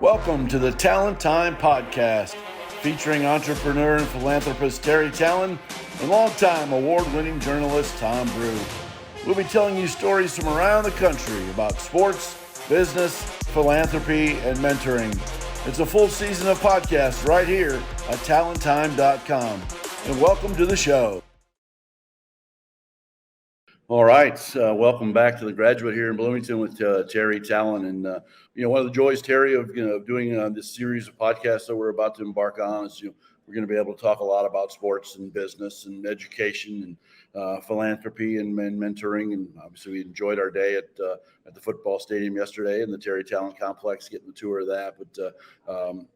Welcome to the Tallen Time podcast, featuring entrepreneur and philanthropist Terry Tallen and longtime award-winning journalist Tom Brew. We'll be telling you stories from around the country about sports, business, philanthropy, and mentoring. It's a full season of podcasts right here at tallentime.com. And welcome to the show. All right, welcome back to The Graduate here in Bloomington with Terry Tallen. And, one of the joys, Terry, of doing this series of podcasts that we're about to embark on is, we're going to be able to talk a lot about sports and business and education and philanthropy and mentoring. And obviously, we enjoyed our day at the football stadium yesterday and the Terry Tallen Complex, getting the tour of that. But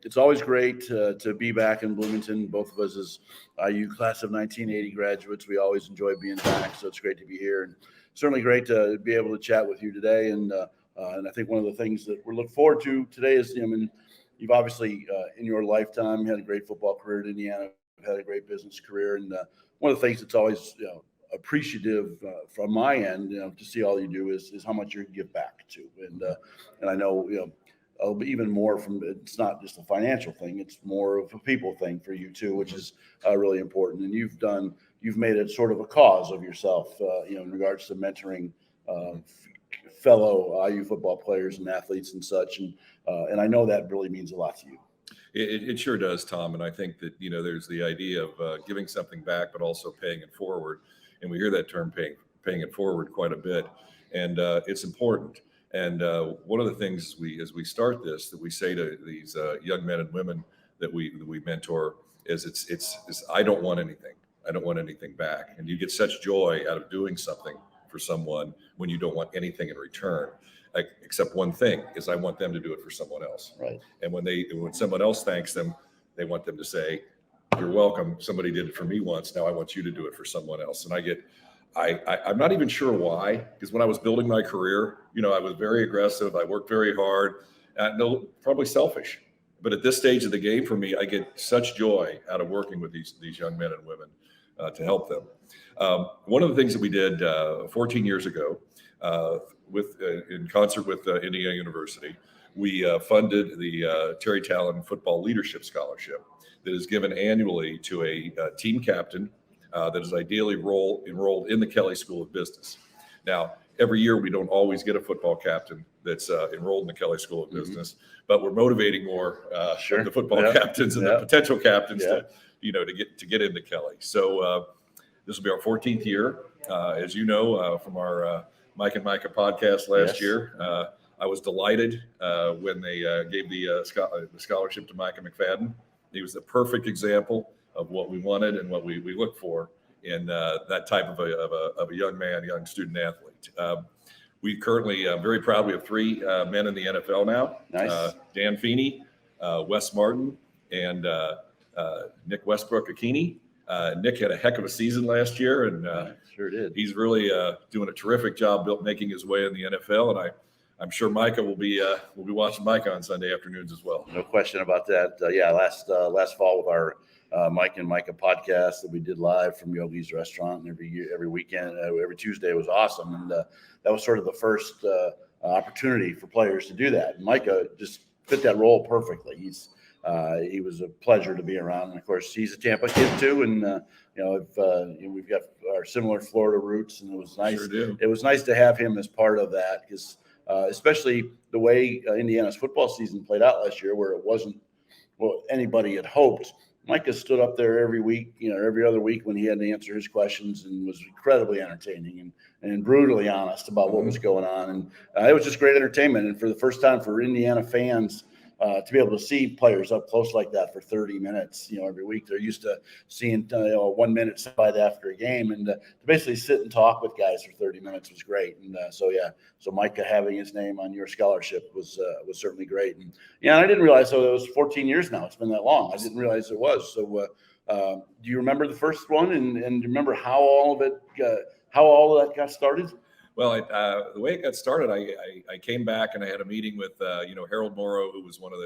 it's always great to be back in Bloomington. Both of us as IU class of 1980 graduates, we always enjoy being back. So it's great to be here, and certainly great to be able to chat with you today. And I think one of the things that we're looking forward to today is, you've obviously in your lifetime had a great football career at Indiana, had a great business career, and one of the things that's always appreciative from my end, to see all you do is how much you give back to, and I know even more from, it's not just a financial thing, it's more of a people thing for you too, which is really important. And you've made it sort of a cause of yourself, in regards to mentoring fellow IU football players and athletes and such, and I know that really means a lot to you. It sure does, Tom. And I think that, there's the idea of giving something back, but also paying it forward. And we hear that term paying it forward quite a bit. And it's important. And one of the things as we start this, that we say to these young men and women that we mentor is it's I don't want anything. I don't want anything back. And you get such joy out of doing something for someone when you don't want anything in return. Except one thing, is I want them to do it for someone else. Right. And when someone else thanks them, they want them to say, "You're welcome. Somebody did it for me once. Now I want you to do it for someone else." And I'm not even sure why, because when I was building my career, I was very aggressive. I worked very hard. Probably selfish. But at this stage of the game for me, I get such joy out of working with these young men and women to help them. One of the things that we did 14 years ago, in concert with Indiana University, we funded the Terry Tallen Football Leadership Scholarship that is given annually to a team captain that is ideally enrolled in the Kelley School of Business. Now, every year we don't always get a football captain that's enrolled in the Kelley School of Business, but we're motivating more the football captains and the potential captains to get into Kelley. So this will be our 14th year. As you know, from our Mike and Micah podcast last year, I was delighted when they gave the scholarship to Micah McFadden. He was the perfect example of what we wanted and what we look for in that type of a young man, young student athlete. We currently, very proud, we have three men in the NFL now. Nice. Dan Feeney, Wes Martin, and Nick Westbrook-Akini. Nick had a heck of a season last year, and sure did. He's really doing a terrific job making his way in the NFL, and I'm sure Micah will be watching Micah on Sunday afternoons as well. No question about that. Last fall with our Mike and Micah podcast that we did live from Yogi's Restaurant, and every weekend, every Tuesday was awesome, and that was sort of the first opportunity for players to do that. And Micah just fit that role perfectly. He was a pleasure to be around, and of course he's a Tampa kid too, and we've got our similar Florida roots, and it was nice. Sure do. It was nice to have him as part of that, because especially the way Indiana's football season played out last year, where it wasn't what anybody had hoped. Micah stood up there every week, every other week when he had to answer his questions, and was incredibly entertaining and brutally honest about what was going on. And it was just great entertainment. And for the first time for Indiana fans, to be able to see players up close like that for 30 minutes, every week. They're used to seeing 1 minute slide after a game, and to basically sit and talk with guys for 30 minutes was great. And so Micah having his name on your scholarship was certainly great. And I didn't realize, it was 14 years now. It's been that long. I didn't realize it was. So do you remember the first one, and do you remember how all of that got started? Well, the way it got started, I came back and I had a meeting with, Harold Morrow, who was one of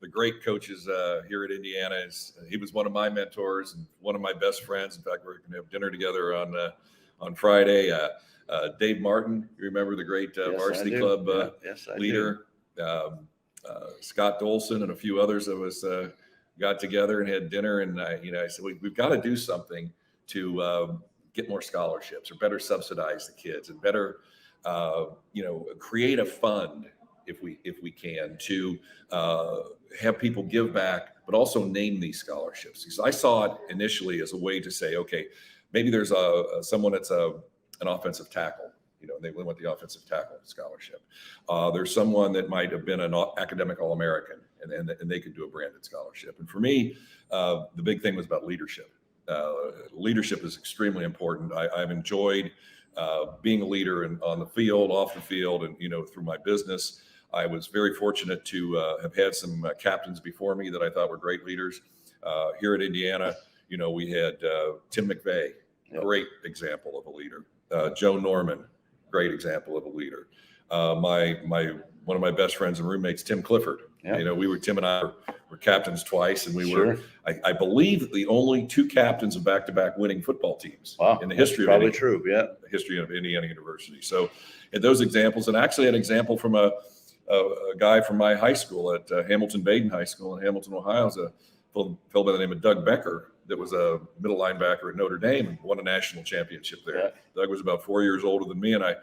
the great coaches here at Indiana. He was one of my mentors and one of my best friends. In fact, we're going to have dinner together on Friday. Dave Martin, you remember the great varsity club leader. Scott Dolson and a few others of us got together and had dinner. And I said, we've got to do something to get more scholarships or better subsidize the kids and better, create a fund if we can to have people give back, but also name these scholarships. Because I saw it initially as a way to say, okay, maybe there's someone that's an offensive tackle. They want the offensive tackle scholarship. There's someone that might have been an academic All-American, and they could do a branded scholarship. And for me, the big thing was about leadership. Leadership is extremely important. I've enjoyed being a leader on the field, off the field, and through my business. I was very fortunate to have had some captains before me that I thought were great leaders. Here at Indiana, we had Tim McVeigh, great example of a leader. Joe Norman, great example of a leader. One of my best friends and roommates, Tim Clifford. Tim and I were captains twice, and we were, I believe, the only two captains of back-to-back winning football teams in the history of Indiana. True, yeah. The history of Indiana University. So, in those examples, and actually an example from a guy from my high school at Hamilton Baden High School in Hamilton, Ohio, is a fellow by the name of Doug Becker that was a middle linebacker at Notre Dame and won a national championship there. Yeah. Doug was about 4 years older than me, and I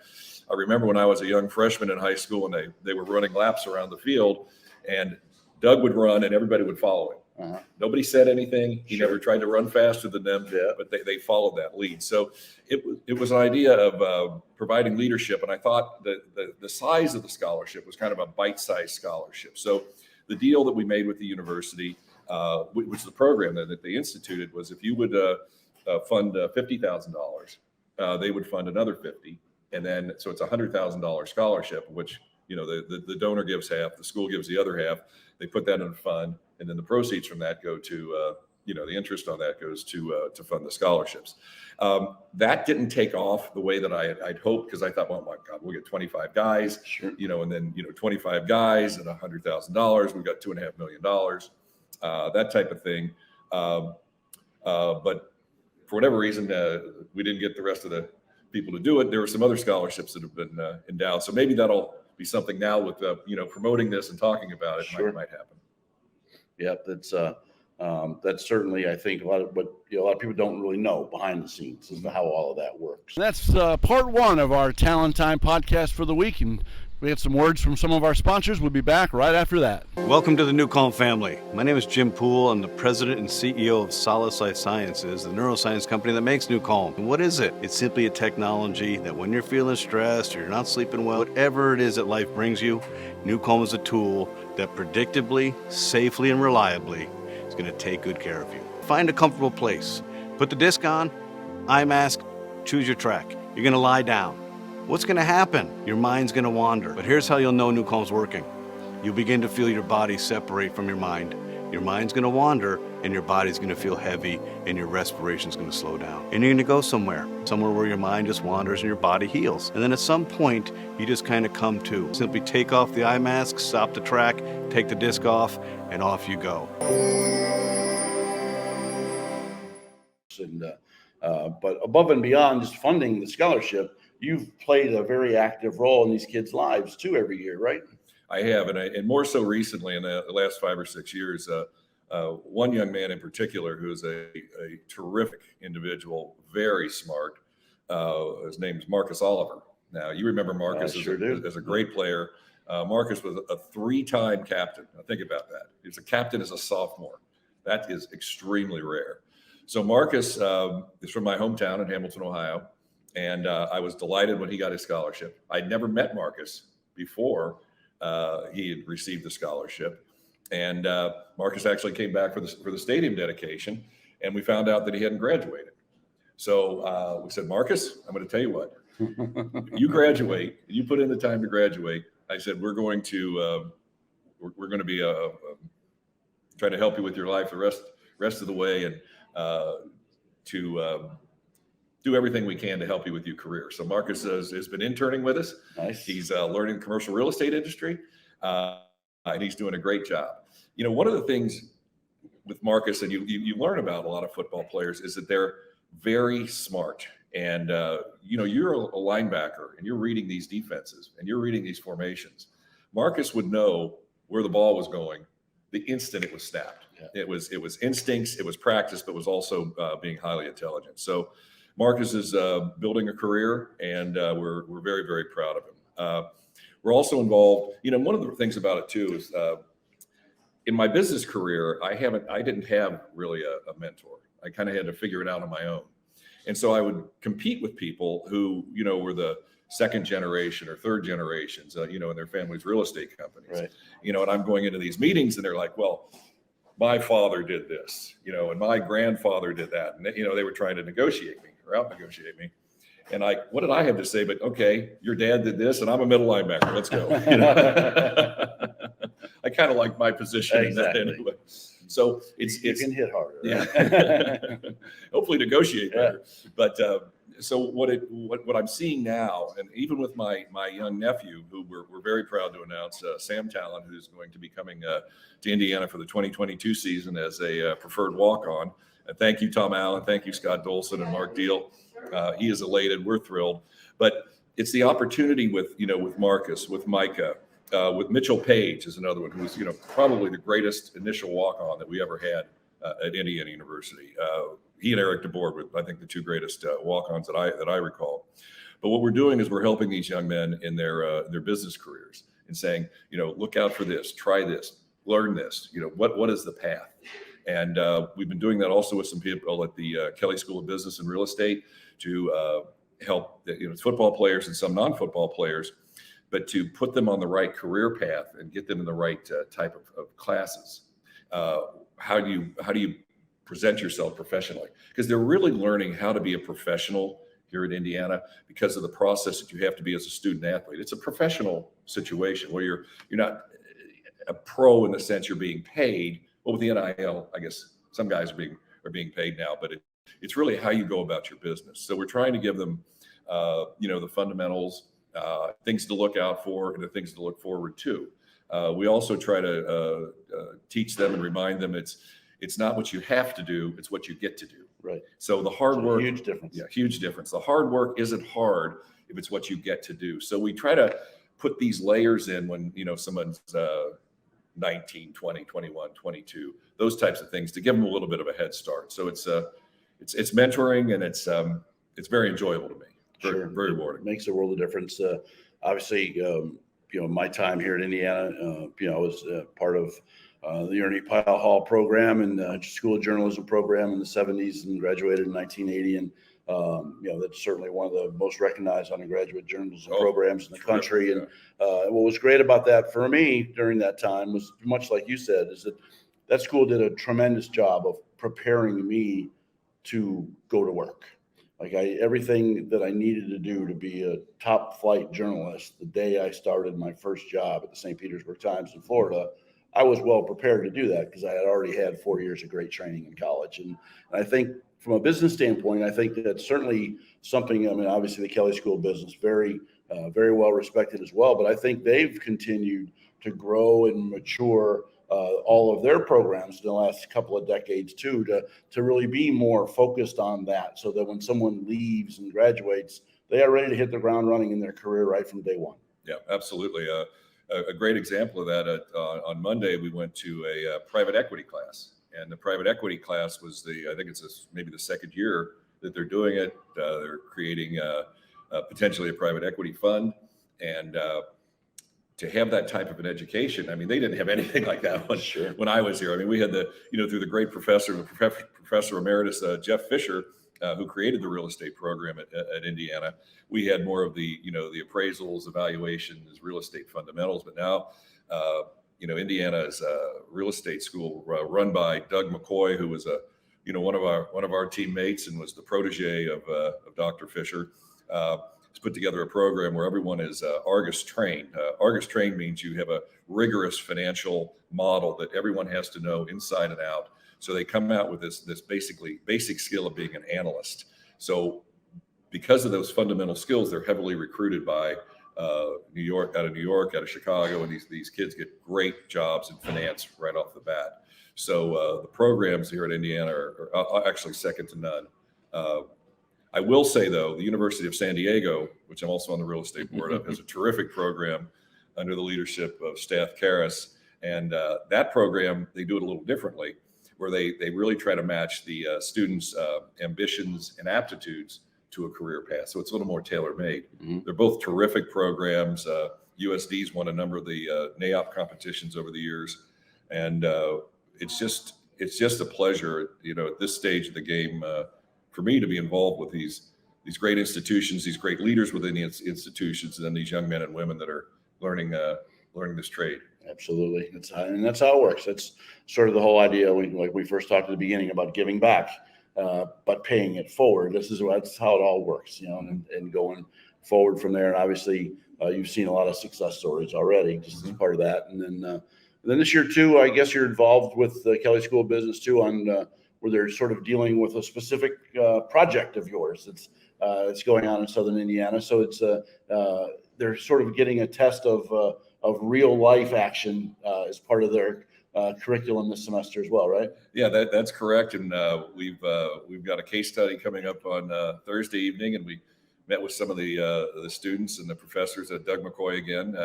remember when I was a young freshman in high school, and they were running laps around the field, and Doug would run and everybody would follow him. Uh-huh. Nobody said anything. He never tried to run faster than them, but they followed that lead. So it was an idea of providing leadership, and I thought the size of the scholarship was kind of a bite-sized scholarship. So the deal that we made with the university, which the program that they instituted, was if you would fund $50,000, they would fund another $50,000, and then so it's $100,000 scholarship, which the donor gives half, the school gives the other half. They put that in a fund, and then the proceeds from that go to the interest on that goes to fund the scholarships. That didn't take off the way that I'd hoped, because I thought, well, my God, we'll get 25 guys, and then 25 guys and $100,000. We've got $2.5 million, that type of thing. But for whatever reason, we didn't get the rest of the people to do it. There were some other scholarships that have been endowed, so maybe that'll be something now with promoting this and talking about it. Might happen. Yeah, that's certainly, I think, a lot of people don't really know behind the scenes as to how all of that works. That's part one of our Tallen Time podcast for the week, and we have some words from some of our sponsors. We'll be back right after that. Welcome to the Newcomb family. My name is Jim Poole. I'm the president and CEO of Solace Life Sciences, the neuroscience company that makes Newcomb. And what is it? It's simply a technology that when you're feeling stressed or you're not sleeping well, whatever it is that life brings you, Newcomb is a tool that predictably, safely, and reliably is going to take good care of you. Find a comfortable place. Put the disc on, eye mask, choose your track. You're going to lie down. What's going to happen? Your mind's going to wander. But here's how you'll know Newcomb's working. You'll begin to feel your body separate from your mind. Your mind's going to wander, and your body's going to feel heavy, and your respiration's going to slow down. And you're going to go somewhere where your mind just wanders and your body heals. And then at some point, you just kind of come to. Simply take off the eye mask, stop the track, take the disc off, and off you go. But above and beyond just funding the scholarship, you've played a very active role in these kids' lives too every year, right? I have, and more so recently in the last 5 or 6 years. One young man in particular who is a terrific individual, very smart. His name is Marcus Oliver. Now, you remember Marcus as a great player. Marcus was a 3-time captain. Now, think about that. He was a captain as a sophomore. That is extremely rare. So Marcus is from my hometown in Hamilton, Ohio. And I was delighted when he got his scholarship. I'd never met Marcus before he had received the scholarship. And Marcus actually came back for the stadium dedication, and we found out that he hadn't graduated. So we said, Marcus, I'm going to tell you what. You graduate, you put in the time to graduate. I said, we're going to be trying to help you with your life the rest of the way, and to do everything we can to help you with your career. So Marcus has been interning with us. Nice. He's learning the commercial real estate industry, and he's doing a great job. One of the things with Marcus, and you learn about a lot of football players, is that they're very smart. And, you're a linebacker, and you're reading these defenses, and you're reading these formations. Marcus would know where the ball was going the instant it was snapped. Yeah. It was instincts, it was practice, but was also being highly intelligent. So Marcus is building a career, and we're very, very proud of him. We're also involved. One of the things about it too is in my business career, I didn't have really a mentor. I kind of had to figure it out on my own. And so I would compete with people who, were the second generation or third generations, in their family's real estate companies. Right. And I'm going into these meetings and they're like, well, my father did this, and my grandfather did that. And, they were trying to negotiate me or out-negotiate me. And what did I have to say? But okay, your dad did this and I'm a middle linebacker. Let's go. I kind of like my position Exactly. in that anyway. So You can hit harder. Right? Yeah. Hopefully negotiate better. But so what I'm seeing now, and even with my young nephew, who we're very proud to announce, Sam Tallen, who's going to be coming to Indiana for the 2022 season as a preferred walk-on. Thank you, Tom Allen. Thank you, Scott Dolson and Mark Deal. He is elated. We're thrilled. But it's the opportunity with Marcus, with Micah, with Mitchell Page is another one who's, probably the greatest initial walk-on that we ever had at Indiana University. He and Eric DeBoer were, I think, the two greatest walk-ons that I recall. But what we're doing is we're helping these young men in their business careers and saying, look out for this, try this, learn this. What is the path? And we've been doing that also with some people at the Kelley School of Business and Real Estate to help football players and some non-football players, but to put them on the right career path and get them in the right type of classes. How do you present yourself professionally? Because they're really learning how to be a professional here at Indiana because of the process that you have to be as a student athlete. It's a professional situation where you're not a pro in the sense you're being paid. Well, with the NIL, I guess some guys are being paid now, but it's really how you go about your business. So we're trying to give them, the fundamentals, things to look out for, and the things to look forward to. We also try to teach them and remind them it's not what you have to do, it's what you get to do. Right. So the hard work, huge difference. Yeah, huge difference. The hard work isn't hard if it's what you get to do. So we try to put these layers in when, someone's 19, 20, 21, 22, those types of things to give them a little bit of a head start. So it's mentoring, and it's very enjoyable to me. Sure. Very rewarding. It makes a world of difference. Obviously, my time here at Indiana, I was part of the Ernie Pyle Hall program and School of Journalism program in the 70s and graduated in 1980. And, that's certainly one of the most recognized undergraduate journalism programs in the country. Yeah. And what was great about that for me during that time was much like you said, is that school did a tremendous job of preparing me to go to work. Like everything that I needed to do to be a top flight journalist, the day I started my first job at the St. Petersburg Times in Florida, I was well prepared to do that because I had already had 4 years of great training in college. And I think from a business standpoint, I think that's certainly something, obviously the Kelley School of Business, very well respected as well, but I think they've continued to grow and mature all of their programs in the last couple of decades too, to really be more focused on that, so that when someone leaves and graduates, they are ready to hit the ground running in their career right from day one. Yeah, absolutely. A great example of that, on Monday, we went to a private equity class, and the private equity class was I think it's maybe the second year that they're doing it. They're creating potentially a private equity fund, and to have that type of an education, they didn't have anything like that when I was here. We had through the great Professor Emeritus Jeff Fisher, who created the real estate program at Indiana. We had more of the appraisals, evaluations, real estate fundamentals. But now, Indiana is a real estate school run by Doug McCoy, who was one of our teammates and was the protege of Dr. Fisher. He's put together a program where everyone is Argus trained. Argus trained means you have a rigorous financial model that everyone has to know inside and out. So they come out with this basically basic skill of being an analyst. So because of those fundamental skills, they're heavily recruited by New York, out of Chicago, and these kids get great jobs in finance right off the bat. So the programs here at Indiana are actually second to none. I will say, though, the University of San Diego, which I'm also on the real estate board of, has a terrific program under the leadership of Staff Karras. And that program, they do it a little differently, where they really try to match the students' ambitions and aptitudes to a career path. So it's a little more tailor-made. Mm-hmm. They're both terrific programs. USD's won a number of the NAIOP competitions over the years. And it's just a pleasure, at this stage of the game, for me to be involved with these great institutions, these great leaders within the institutions, and then these young men and women that are learning this trade. Absolutely. And that's how it works. That's sort of the whole idea. Like we first talked at the beginning about giving back, but paying it forward. That's how it all works, and going forward from there. And obviously you've seen a lot of success stories already, just as part of that. And then this year too, I guess you're involved with the Kelley School of Business too, on where they're sort of dealing with a specific project of yours. It's going on in Southern Indiana. So it's they're sort of getting a test of real life action as part of their curriculum this semester as well, right? Yeah, that's correct. And we've got a case study coming up on Thursday evening, and we met with some of the students and the professors at Doug McCoy again,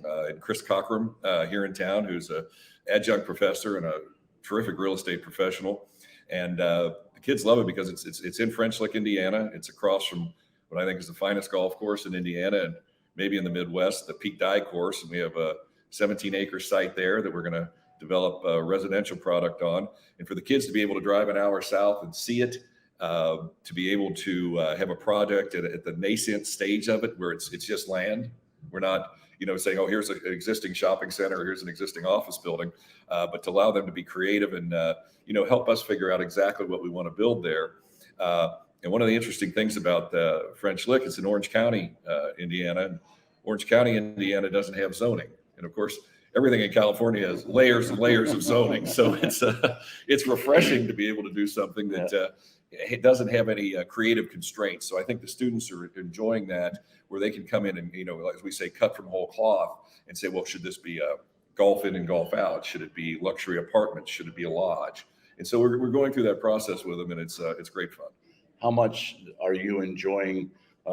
and Chris Cockrum here in town, who's an adjunct professor and a terrific real estate professional. And the kids love it because it's in French Lick, Indiana. It's across from what I think is the finest golf course in Indiana and maybe in the Midwest, the Peak Dye course. And we have a 17-acre site there that we're going to develop a residential product on. And for the kids to be able to drive an hour south and see it, to be able to have a project at the nascent stage of it where it's just land. We're not, saying, oh, here's an existing shopping center, or here's an existing office building, but to allow them to be creative and, help us figure out exactly what we want to build there. And one of the interesting things about French Lick, it's in Orange County, Indiana. And Orange County, Indiana doesn't have zoning. And of course, everything in California has layers and layers of zoning. So it's refreshing to be able to do something that it doesn't have any creative constraints. So I think the students are enjoying that, where they can come in and, as we say, cut from whole cloth and say, well, should this be a golf in and golf out? Should it be luxury apartments? Should it be a lodge? And so we're going through that process with them, and it's great fun. How much are you enjoying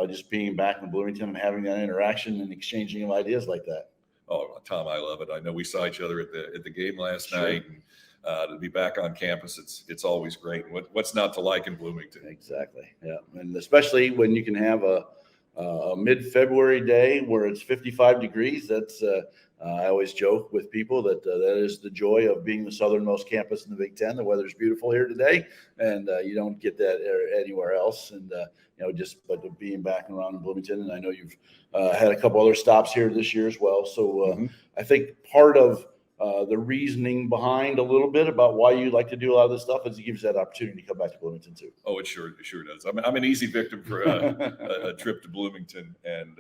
just being back in Bloomington and having that interaction and exchanging of ideas like that? Oh, Tom, I love it. I know we saw each other at the game last night, and to be back on campus, it's always great. What's not to like in Bloomington? Exactly. Yeah, and especially when you can have a mid-February day where it's 55 degrees. That's I always joke with people that that is the joy of being the southernmost campus in the Big Ten. The weather's beautiful here today, and you don't get that anywhere else. And but being back around in Bloomington, and I know you've had a couple other stops here this year as well. So I think part of the reasoning behind a little bit about why you like to do a lot of this stuff is it gives you that opportunity to come back to Bloomington too. Oh, it sure does. I'm an easy victim for a trip to Bloomington, and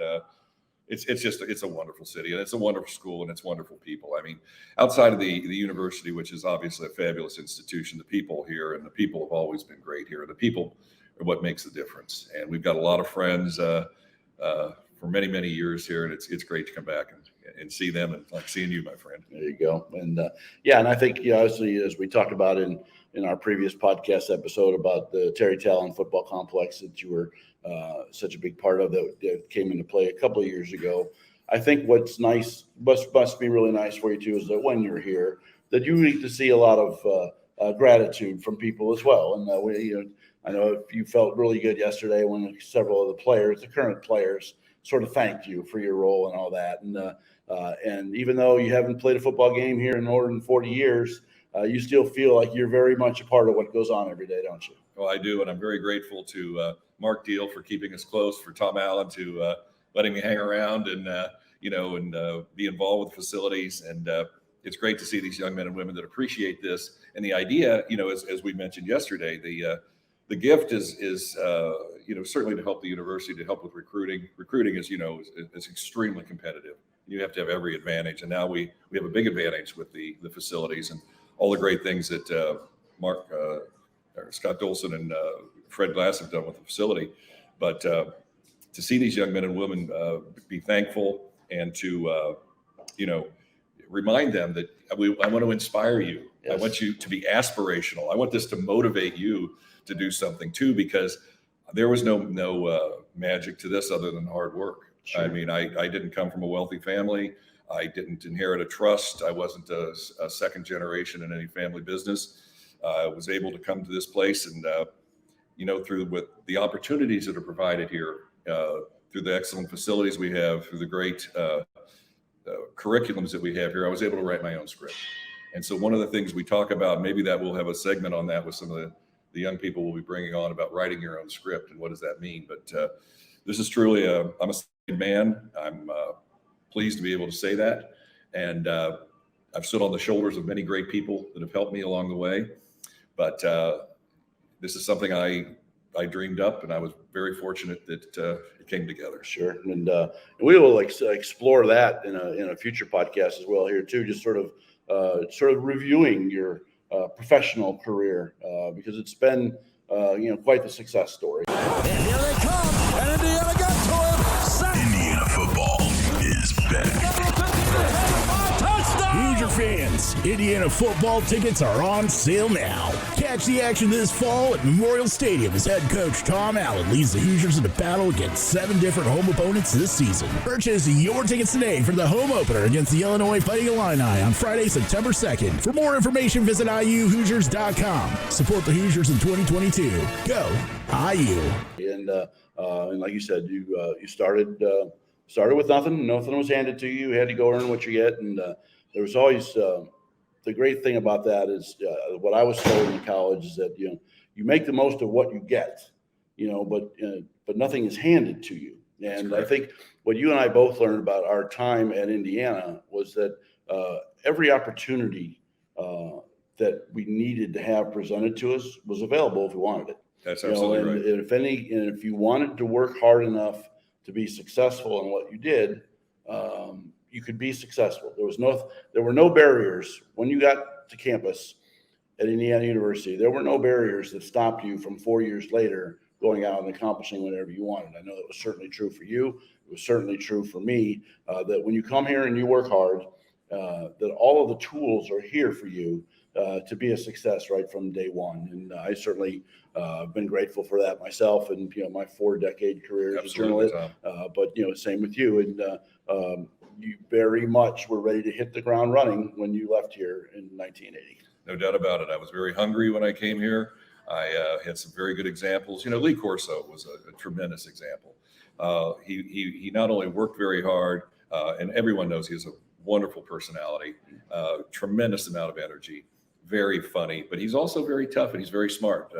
it's a wonderful city, and it's a wonderful school, and it's wonderful people. I mean, outside of the university, which is obviously a fabulous institution, the people here and the people have always been great here. The people are what makes the difference, and we've got a lot of friends for many, many years here, and it's great to come back and see them, and like seeing you, my friend. There you go. And and I think obviously, as we talked about in our previous podcast episode about the Terry Tallen football complex that you were such a big part of that came into play a couple of years ago. I think what's nice must be really nice for you too is that when you're here, that you need to see a lot of gratitude from people as well. And I know you felt really good yesterday when several of the players, the current players, sort of thanked you for your role and all that. And even though you haven't played a football game here in more than 40 years, you still feel like you're very much a part of what goes on every day, don't you? Well, I do, and I'm very grateful to Mark Deal for keeping us close, for Tom Allen to letting me hang around and be involved with facilities. And it's great to see these young men and women that appreciate this. And the idea, as we mentioned yesterday, the gift is certainly to help the university, to help with recruiting. Recruiting, as you know, is extremely competitive. You have to have every advantage, and now we have a big advantage with the facilities and all the great things that Scott Dolson and Fred Glass have done with the facility. But to see these young men and women be thankful and to remind them that I want to inspire you. Yes. I want you to be aspirational. I want this to motivate you to do something too, because there was no magic to this other than hard work. Sure. I mean, I didn't come from a wealthy family. I didn't inherit a trust. I wasn't a second generation in any family business. I was able to come to this place and, through with the opportunities that are provided here, through the excellent facilities we have, through the great curriculums that we have here, I was able to write my own script. And so one of the things we talk about, maybe that we'll have a segment on that with some of the young people we'll be bringing on about writing your own script and what does that mean. But this is truly I'm a man. I'm pleased to be able to say that. And I've stood on the shoulders of many great people that have helped me along the way. But this is something I dreamed up, and I was very fortunate that it came together. Sure, and we will explore that in a future podcast as well here too. Just sort of reviewing your professional career because it's been quite the success story. And here they come, and Indiana got to him. Indiana football is back. Hoosier fans, Indiana football tickets are on sale now. Catch the action this fall at Memorial Stadium as head coach Tom Allen leads the Hoosiers into battle against 7 different home opponents this season. Purchase your tickets today for the home opener against the Illinois Fighting Illini on Friday, September 2nd. For more information, visit IUHoosiers.com. Support the Hoosiers in 2022. Go IU. And like you said, you started with nothing. Nothing was handed to you. You had to go earn what you get, and there was always the great thing about that is what I was told in college is that you make the most of what you get, but nothing is handed to you. And I think what you and I both learned about our time at Indiana was that every opportunity that we needed to have presented to us was available if we wanted it. That's absolutely right. And if you wanted to work hard enough to be successful in what you did, you could be successful. There were no barriers when you got to campus at Indiana University. There were no barriers that stopped you from 4 years later going out and accomplishing whatever you wanted. I know that was certainly true for you. It was certainly true for me, that when you come here and you work hard, that all of the tools are here for you to be a success right from day one. And I certainly been grateful for that myself and, my 4-decade career as a journalist, but, same with you. And you very much were ready to hit the ground running when you left here in 1980. No doubt about it. I was very hungry when I came here. I had some very good examples. Lee Corso was a tremendous example. He not only worked very hard, and everyone knows he has a wonderful personality, tremendous amount of energy, very funny, but he's also very tough and he's very smart.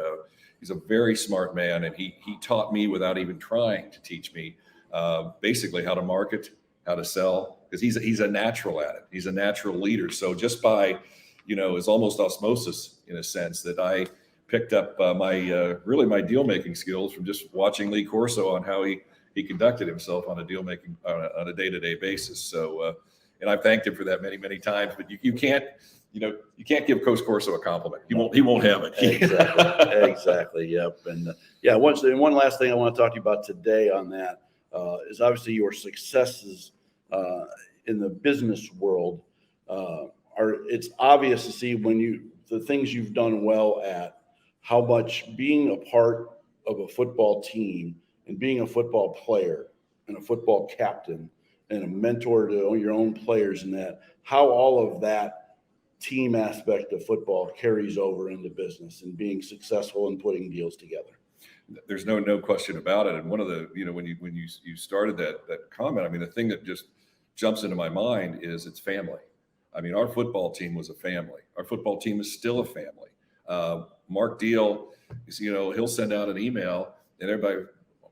He's a very smart man, and he taught me without even trying to teach me basically how to market, how to sell, because he's a natural at it. He's a natural leader. So just by, it's almost osmosis in a sense that I picked up my deal making skills from just watching Lee Corso on how he conducted himself on a deal making on a day-to-day basis. So and I've thanked him for that many, many times. But you can't give Coach Corso a compliment. He won't have it. Exactly. Yep. And one last thing I want to talk to you about today on that is obviously your successes in the business world. It's obvious to see the things you've done well at, how much being a part of a football team and being a football player and a football captain and a mentor to your own players, and that how all of that team aspect of football carries over into business and being successful and putting deals together. There's no question about it. And one of the, when you started that comment, the thing that just jumps into my mind is it's family. Our football team was a family. Our football team is still a family. Mark Deal, he'll send out an email and everybody,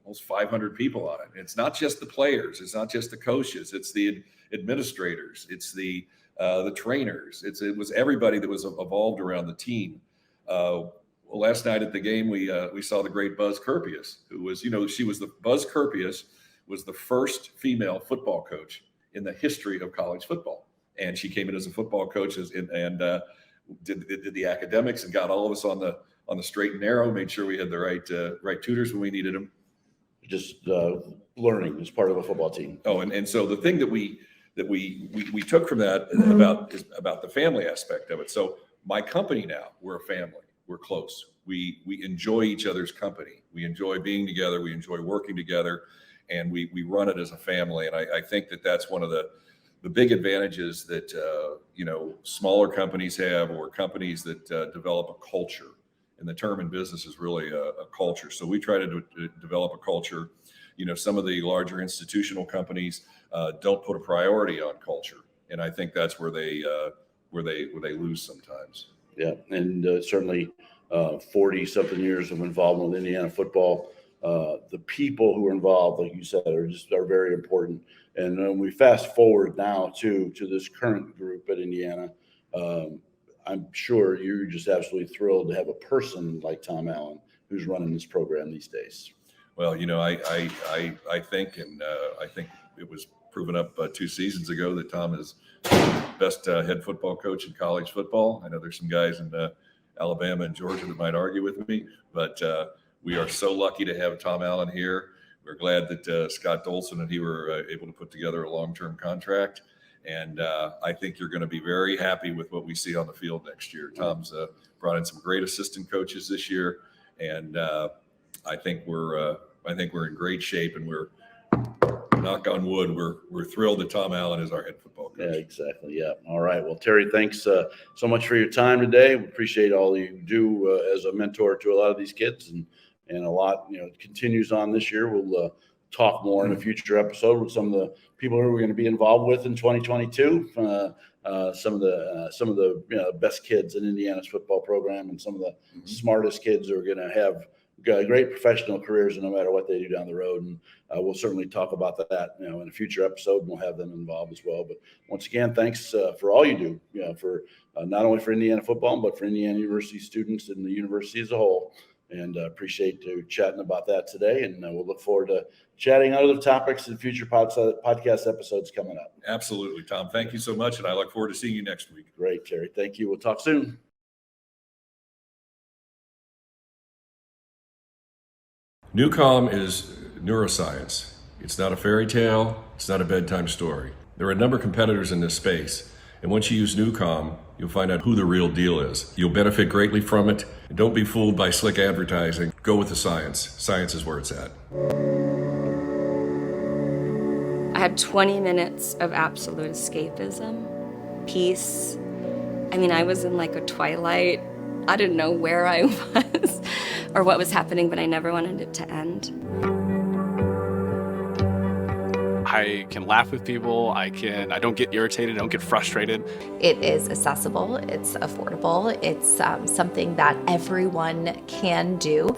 almost 500 people on it. And it's not just the players. It's not just the coaches. It's the administrators. It's the trainers. It was everybody that was involved around the team. Last night at the game, we saw the great Buzz Kurpius, who was, Buzz Kurpius was the first female football coach in the history of college football. And she came in as a football coach and did the academics and got all of us on the straight and narrow, made sure we had the right tutors when we needed them. Just learning as part of a football team. Oh, and so the thing that we took from that is about the family aspect of it. So my company now, we're a family. We're close. We enjoy each other's company. We enjoy being together. We enjoy working together, and we run it as a family. And I think that's one of the the big advantages that, smaller companies have, or companies that develop a culture. And the term in business is really a culture. So we try to develop a culture. Some of the larger institutional companies don't put a priority on culture. And I think that's where they lose sometimes. Yeah, and certainly 40-something years of involvement with Indiana football. The people who are involved, like you said, are very important. And when we fast forward now to this current group at Indiana, I'm sure you're just absolutely thrilled to have a person like Tom Allen who's running this program these days. Well, I think it was proven up 2 seasons ago that Tom is the best head football coach in college football. I know there's some guys in Alabama and Georgia that might argue with me, but we are so lucky to have Tom Allen here. We're glad that Scott Dolson and he were able to put together a long-term contract. And I think you're going to be very happy with what we see on the field next year. Tom's brought in some great assistant coaches this year, and I think we're in great shape. And we're, knock on wood, we're thrilled that Tom Allen is our head football coach. Yeah, exactly. Yeah. All right. Well, Terry, thanks so much for your time today. We appreciate all you do as a mentor to a lot of these kids, and a lot continues on this year. We'll talk more in a future episode with some of the people who we're going to be involved with in 2022. Some of the best kids in Indiana's football program, and some of the smartest kids who are going to have great professional careers, no matter what they do down the road. And we'll certainly talk about that, in a future episode, and we'll have them involved as well. But once again, thanks for all you do, for not only for Indiana football, but for Indiana University students and the university as a whole. And appreciate you chatting about that today. And we'll look forward to chatting on other topics in future podcast episodes coming up. Absolutely, Tom. Thank you so much. And I look forward to seeing you next week. Great, Terry. Thank you. We'll talk soon. Newcom is neuroscience. It's not a fairy tale. It's not a bedtime story. There are a number of competitors in this space. And once you use Newcom, you'll find out who the real deal is. You'll benefit greatly from it. And don't be fooled by slick advertising. Go with the science. Science is where it's at. I had 20 minutes of absolute escapism, peace. I was in like a twilight. I didn't know where I was or what was happening, but I never wanted it to end. I can laugh with people. I don't get irritated. I don't get frustrated. It is accessible. It's affordable. It's something that everyone can do.